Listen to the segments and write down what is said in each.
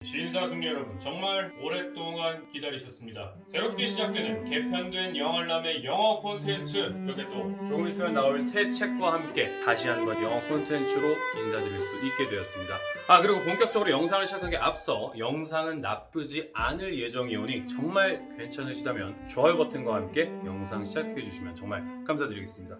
신사숙녀 여러분, 정말 오랫동안 기다리셨습니다. 새롭게 시작되는 개편된 영알람의 영어 콘텐츠, 그렇게 또 조금 있으면 나올 새 책과 함께 다시 한번 영어 콘텐츠로 인사드릴 수 있게 되었습니다. 그리고 본격적으로 영상을 시작하기 앞서 영상은 나쁘지 않을 예정이오니 정말 괜찮으시다면 좋아요 버튼과 함께 영상 시작해 주시면 정말 감사드리겠습니다.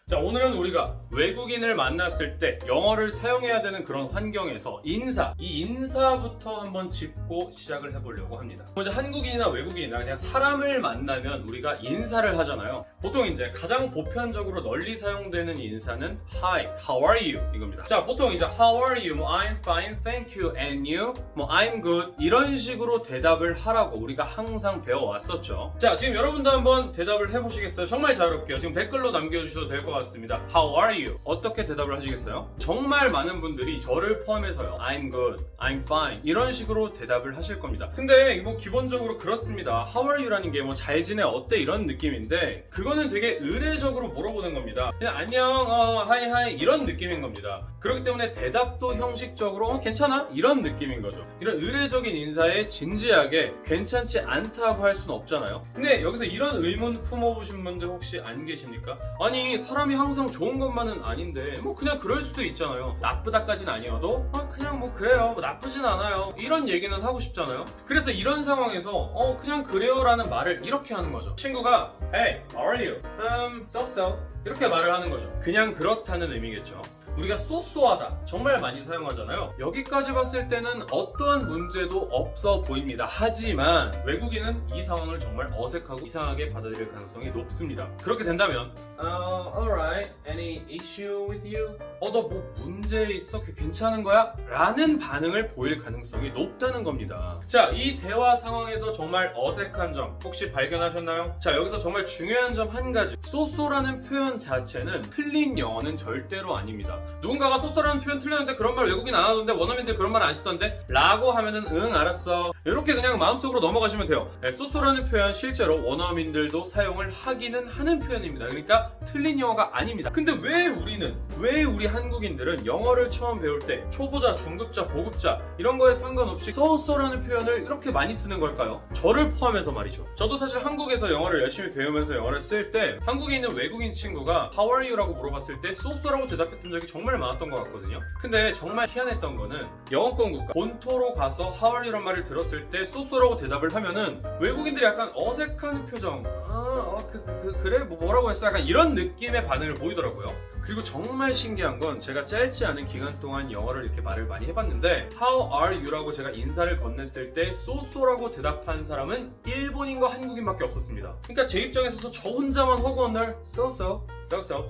자, 오늘은 우리가 외국인을 만났을 때 영어를 사용해야 되는 그런 환경에서 이 인사부터 한번 짚고 시작을 해보려고 합니다. 먼저 한국인이나 외국인이나 그냥 사람을 만나면 우리가 인사를 하잖아요. 보통 이제 가장 보편적으로 널리 사용되는 인사는 Hi, how are you? 이겁니다. 자, 보통 이제 How are you? I'm fine, thank you, and you? I'm good. 이런 식으로 대답을 하라고 우리가 항상 배워왔었죠. 자, 지금 여러분도 한번 대답을 해보시겠어요? 정말 자유롭게요. 지금 댓글로 남겨주셔도 될 것 같습니다. How are you? 어떻게 대답을 하시겠어요? 정말 많은 분들이 저를 포함해서요. I'm good, I'm fine 이런 식으로 대답을 하실 겁니다. 근데 뭐 기본적으로 그렇습니다. How are you? 라는 게 뭐 잘 지내, 어때 이런 느낌인데 그거는 되게 의례적으로 물어보는 겁니다. 그냥 안녕, 하이 이런 느낌인 겁니다. 그렇기 때문에 대답도 형식적으로 괜찮아? 이런 느낌인 거죠. 이런 의례적인 인사에 진지하게 괜찮지 않다고 할 수는 없잖아요. 근데 여기서 이런 의문 품어보신 분들 혹시 안 계십니까? 아니 사람이 항상 좋은 것만은 아닌데 뭐 그냥 그럴 수도 있잖아요. 나쁘다까지는 아니어도 그냥 뭐 그래요, 뭐 나쁘진 않아요 이런 얘기는 하고 싶잖아요. 그래서 이런 상황에서 그냥 그래요 라는 말을 이렇게 하는 거죠. 친구가 Hey, how are you? So 이렇게 말을 하는 거죠. 그냥 그렇다는 의미겠죠. 우리가 쏘쏘하다 정말 많이 사용하잖아요. 여기까지 봤을 때는 어떠한 문제도 없어 보입니다. 하지만 외국인은 이 상황을 정말 어색하고 이상하게 받아들일 가능성이 높습니다. 그렇게 된다면 Alright, any issue with you? 너 뭐 문제 있어? 괜찮은 거야? 라는 반응을 보일 가능성이 높다는 겁니다. 자, 이 대화 상황에서 정말 어색한 점 혹시 발견하셨나요? 자, 여기서 정말 중요한 점 한 가지. 쏘쏘라는 표현 자체는 틀린 영어는 절대로 아닙니다. 누군가가 쏘쏘라는 표현 틀렸는데 그런 말 외국인 안 하던데, 원어민들 그런 말 안 쓰던데 라고 하면은 응 알았어 이렇게 그냥 마음속으로 넘어가시면 돼요. 쏘쏘라는 표현 실제로 원어민들도 사용을 하기는 하는 표현입니다. 그러니까 틀린 영어가 아닙니다. 근데 왜 우리 한국인들은 영어를 처음 배울 때 초보자, 중급자, 고급자 이런 거에 상관없이 쏘쏘라는 표현을 이렇게 많이 쓰는 걸까요? 저를 포함해서 말이죠. 저도 사실 한국에서 영어를 열심히 배우면서 영어를 쓸 때 한국에 있는 외국인 친구가 How are you? 라고 물어봤을 때 쏘쏘라고 대답했던 적이 정말 많았던 것 같거든요. 근데 정말 희한했던 거는 영어권 국가 본토로 가서 How are you? 란 말을 들었을 때 쏘쏘라고 대답을 하면은 외국인들이 약간 어색한 표정, 그래 뭐라고 했어? 약간 이런 느낌의 반응을 보이더라고요. 그리고 정말 신기한 건 제가 짧지 않은 기간 동안 영어를 이렇게 말을 많이 해봤는데 How are you? 라고 제가 인사를 건넸을 때 쏘쏘라고 대답한 사람은 일본인과 한국인밖에 없었습니다. 그러니까 제 입장에서도 저 혼자만 허구헌날 쏘쏘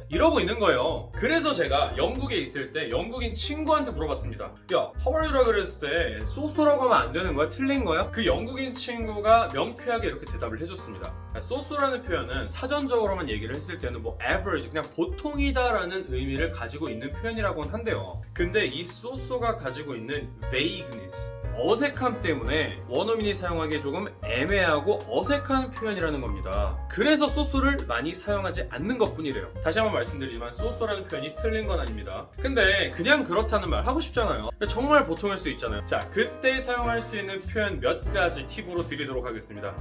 이러고 있는 거예요. 그래서 제가 영국에 있을 때 영국인 친구한테 물어봤습니다. 야, How are you? 라 그랬을 때 쏘쏘라고 하면 안 되는 거야? 틀린 거야? 그 영국인 친구가 명쾌하게 이렇게 대답을 해줬습니다. 쏘쏘라는 표현은 사전적으로만 얘기를 했을 때는 뭐 average, 그냥 보통이다 라는 의미를 가지고 있는 표현이라고는 한데요. 근데 이 쏘쏘가 가지고 있는 vagueness, 어색함 때문에 원어민이 사용하기에 조금 애매하고 어색한 표현이라는 겁니다. 그래서 쏘쏘를 많이 사용하지 않는 것뿐이래요. 다시 한번 말씀드리지만 쏘쏘라는 표현이 틀린 건 아닙니다. 근데 그냥 그렇다는 말 하고 싶잖아요. 정말 보통일 수 있잖아요. 자, 그때 사용할 수 있는 표현 몇 가지 팁으로 드리도록 하겠습니다.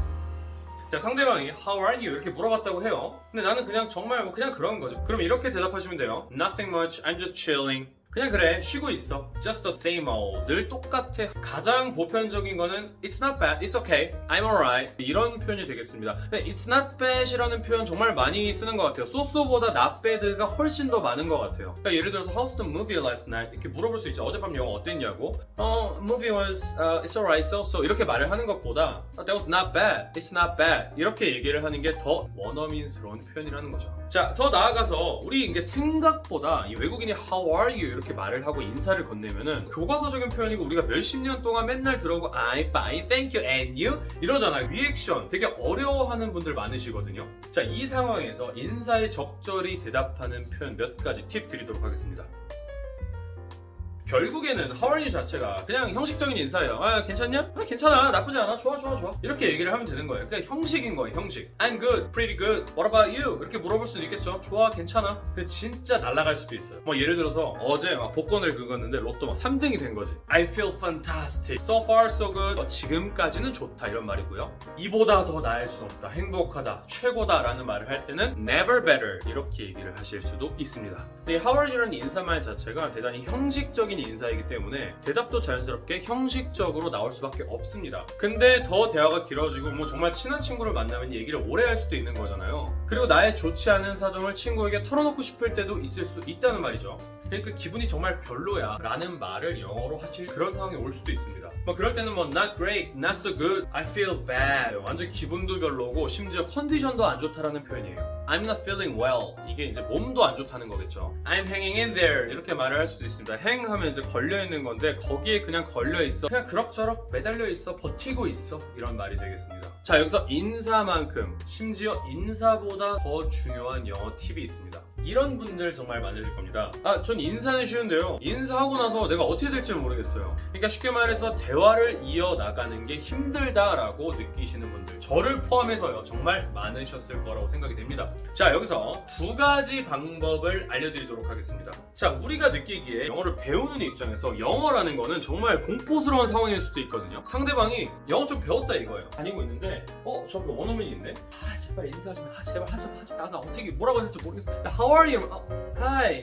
자, 상대방이 How are you? 이렇게 물어봤다고 해요. 근데 나는 그냥 정말 그냥 그런 거죠. 그럼 이렇게 대답하시면 돼요. Nothing much, I'm just chilling. 그냥 그래, 쉬고 있어. Just the same old. 늘 똑같아. 가장 보편적인 거는 It's not bad, it's okay, I'm alright 이런 표현이 되겠습니다. 근데 It's not bad 이라는 표현 정말 많이 쓰는 것 같아요. 쏘쏘보다 not bad가 훨씬 더 많은 것 같아요. 그러니까 예를 들어서 How's the movie last night? 이렇게 물어볼 수 있죠. 어젯밤 영화 어땠냐고. Movie was it's alright, so 이렇게 말을 하는 것보다 That was not bad, it's not bad 이렇게 얘기를 하는 게 더 원어민스러운 표현이라는 거죠. 자, 더 나아가서 우리 이게 생각보다 이 외국인이 How are you? 이렇게 말을 하고 인사를 건네면은 교과서적인 표현이고 우리가 몇십 년 동안 맨날 들어오고 I'm fine, thank you, and you 이러잖아요. 리액션 되게 어려워하는 분들 많으시거든요. 자, 이 상황에서 인사에 적절히 대답하는 표현 몇 가지 팁 드리도록 하겠습니다. 결국에는 How are you 자체가 그냥 형식적인 인사예요. 아 괜찮냐? 아 괜찮아, 나쁘지 않아, 좋아 이렇게 얘기를 하면 되는 거예요. 그냥 형식인 거예요, 형식. I'm good, pretty good, what about you? 이렇게 물어볼 수도 있겠죠. 좋아, 괜찮아. 근데 진짜 날아갈 수도 있어요. 뭐 예를 들어서 어제 막 복권을 긁었는데 로또 막 3등이 된 거지. I feel fantastic, so far so good. 지금까지는 좋다, 이런 말이고요. 이보다 더 나을 순 없다, 행복하다, 최고다 라는 말을 할 때는 never better 이렇게 얘기를 하실 수도 있습니다. 이 How are you라는 인사말 자체가 대단히 형식적인 인사이기 때문에 대답도 자연스럽게 형식적으로 나올 수밖에 없습니다. 근데 더 대화가 길어지고 뭐 정말 친한 친구를 만나면 얘기를 오래 할 수도 있는 거잖아요. 그리고 나의 좋지 않은 사정을 친구에게 털어놓고 싶을 때도 있을 수 있다는 말이죠. 그러니까 기분이 정말 별로야 라는 말을 영어로 하실 그런 상황이 올 수도 있습니다. 뭐 그럴 때는 뭐 not great, not so good, I feel bad, 완전 기분도 별로고 심지어 컨디션도 안 좋다라는 표현이에요. I'm not feeling well, 이게 이제 몸도 안 좋다는 거겠죠. I'm hanging in there 이렇게 말을 할 수도 있습니다. hang 하면 이제 걸려있는 건데 거기에 그냥 걸려있어, 그냥 그럭저럭 매달려 있어, 버티고 있어, 이런 말이 되겠습니다. 자, 여기서 인사만큼 심지어 인사보다 더 중요한 영어 팁이 있습니다. 이런 분들 정말 많으실 겁니다. 아, 전 인사는 쉬운데요, 인사하고 나서 내가 어떻게 될지 모르겠어요. 그러니까 쉽게 말해서 대화를 이어나가는 게 힘들다라고 느끼시는 분들, 저를 포함해서요, 정말 많으셨을 거라고 생각이 됩니다. 자, 여기서 두 가지 방법을 알려드리도록 하겠습니다. 자, 우리가 느끼기에 영어를 배우는 입장에서 영어라는 거는 정말 공포스러운 상황일 수도 있거든요. 상대방이 영어 좀 배웠다 이거예요. 다니고 있는데 저기 원어민이 있네? 아 제발 인사하지 마, 제발 하지 마. 나 어떻게 뭐라고 해야 될지 모르겠어. How are you? Hi.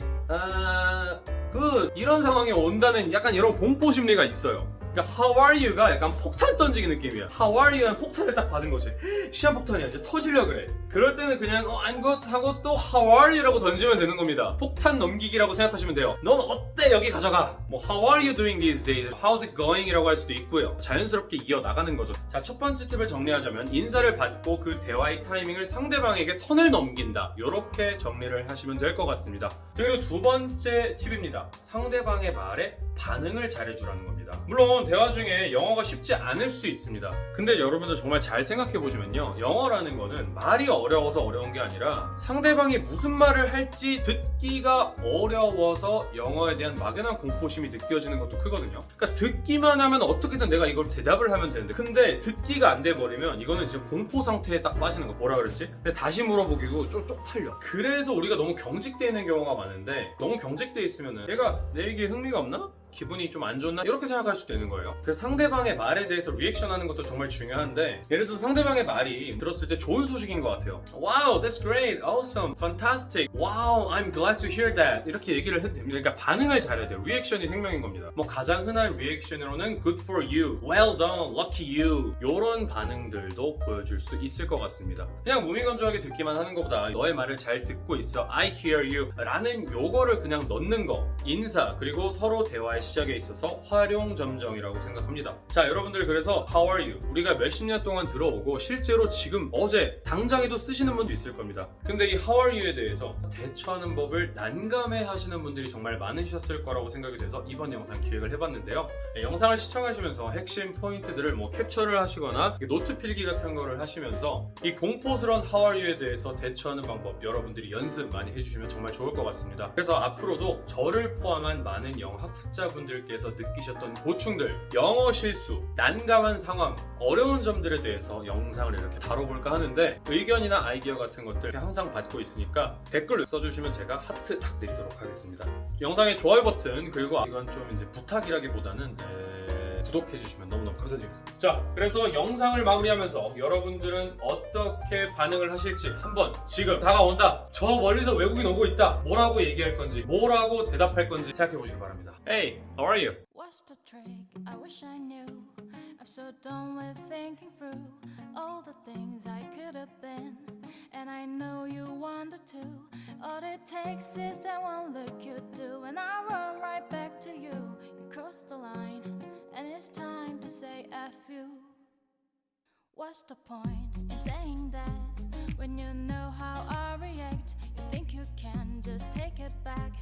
Good. 이런 상황이 온다는 약간 이런 공포 심리가 있어요. 그러니까 How are you가 약간 폭탄 던지기 느낌이야. How are you는 폭탄을 딱 받은 거지. 시한폭탄이야, 이제 터지려 그래. 그럴 때는 그냥 I'm good 하고 또 How are you라고 던지면 되는 겁니다. 폭탄 넘기기라고 생각하시면 돼요. 넌 어때? 여기 가져가. 뭐 How are you doing these days? How's it going? 이라고 할 수도 있고요. 자연스럽게 이어나가는 거죠. 자, 첫 번째 팁을 정리하자면 인사를 받고 그 대화의 타이밍을 상대방에게 턴을 넘긴다, 이렇게 정리를 하시면 될 것 같습니다. 그리고 두 번째 팁입니다. 상대방의 말에 반응을 잘해주라는 겁니다. 물론 대화 중에 영어가 쉽지 않을 수 있습니다. 근데 여러분들 정말 잘 생각해 보시면요, 영어라는 거는 말이 어려워서 어려운 게 아니라 상대방이 무슨 말을 할지 듣기가 어려워서 영어에 대한 막연한 공포심이 느껴지는 것도 크거든요. 그러니까 듣기만 하면 어떻게든 내가 이걸 대답을 하면 되는데, 근데 듣기가 안 돼 버리면 이거는 진짜 공포 상태에 딱 빠지는 거. 뭐라 그랬지? 근데 다시 물어보기고 좀 쪽팔려. 그래서 우리가 너무 경직되어 있는 경우가 많은데, 너무 경직되어 있으면은 얘가 내 얘기에 흥미가 없나? 기분이 좀 안 좋나? 이렇게 생각할 수도 있는 거예요. 그래서 상대방의 말에 대해서 리액션 하는 것도 정말 중요한데, 예를 들어서 상대방의 말이 들었을 때 좋은 소식인 것 같아요. Wow, that's great, awesome, fantastic, wow, I'm glad to hear that, 이렇게 얘기를 해도 됩니다. 그러니까 반응을 잘해야 돼요. 리액션이 생명인 겁니다. 뭐 가장 흔한 리액션으로는 good for you, well done, lucky you, 이런 반응들도 보여줄 수 있을 것 같습니다. 그냥 무미건조하게 듣기만 하는 것보다 너의 말을 잘 듣고 있어, I hear you 라는 요거를 그냥 넣는 거, 인사 그리고 서로 대화의 시작에 있어서 활용점정이라고 생각합니다. 자, 여러분들, 그래서 How are you? 우리가 몇십 년 동안 들어오고 실제로 지금 어제 당장에도 쓰시는 분도 있을 겁니다. 근데 이 How are you에 대해서 대처하는 법을 난감해 하시는 분들이 정말 많으셨을 거라고 생각이 돼서 이번 영상 기획을 해봤는데요. 영상을 시청하시면서 핵심 포인트들을 뭐 캡처를 하시거나 노트 필기 같은 거를 하시면서 이 공포스러운 How are you에 대해서 대처하는 방법 여러분들이 연습 많이 해주시면 정말 좋을 것 같습니다. 그래서 앞으로도 저를 포함한 많은 영어 학습자분들께서 느끼셨던 고충들, 영어 실수, 난감한 상황, 어려운 점들에 대해서 영상을 이렇게 다뤄볼까 하는데, 의견이나 아이디어 같은 것들 항상 받고 있으니까 댓글을 써주시면 제가 하트 딱 드리도록 하겠습니다. 영상의 좋아요 버튼, 그리고 이건 좀 이제 부탁이라기보다는 구독해주시면 너무너무 감사드리겠습니다. 자, 그래서 영상을 마무리하면서 여러분들은 어떻게 반응을 하실지 한번, 지금 다가온다, 저 멀리서 외국인 오고 있다, 뭐라고 얘기할 건지, 뭐라고 대답할 건지 생각해 보시기 바랍니다. Hey, how are you? What's the trick? I wish I knew. I'm so done with thinking through all the things I could have been, and I know you wanted to. All it takes is that one look you do, and I run right back to you. You cross the line, and it's time to say F you. What's the point in saying that when you know how I react? You think you can just take it back.